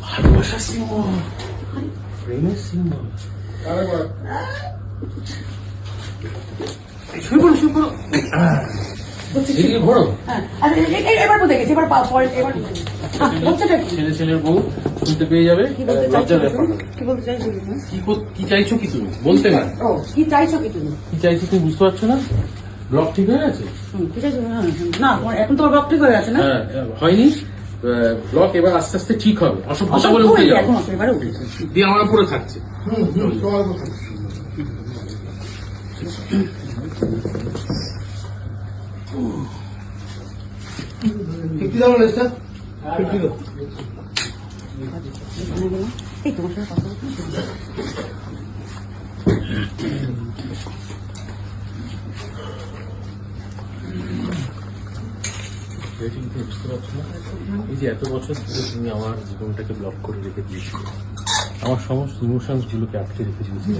ভালোবাসার সিম্বল, প্রেমের সিম্বল। শুয়ে পড়ো, শুয়ে পড়ো। এদিকে ঘোরো। এবার বুঝে গেছি, এবার হচ্ছেটা কি? ছেলে ছেলের বউ শুনতে পেয়ে যাবে। কি বলতে চাইছো লজ্জার ব্যাপার তুমি? হবে। কি বলতে চাইছো তুমি? কি চাইছো কি তুমি বলতে না? ও, কি চাইছো কি তুমি? কি চাইছো তুমি বুঝতে পারছো না? ব্লক ঠিক হয়ে গেছে? কি চাইছো? না, তোমার এখন তোমার ব্লক ঠিক হয়ে আছে না? হ্যাঁ, হয়নি। ব্লক এবার আস্তে আস্তে ঠিক হবে। অসভ্যতা বলে অসভ্য উঠে হয়েছে যাবে। এখন, এবারে উঠেছে। দিয়ে আমার উপরে থাকছে। এই তোমার সাথে কথা বলছি। বুঝতে পারছো না? এই যে এত বছর ধরে তুমি আমার জীবনটাকে ব্লক করে রেখে দিয়েছো, আমার সমস্ত ইমোশনস গুলোকে আটকে রেখে দিয়েছো।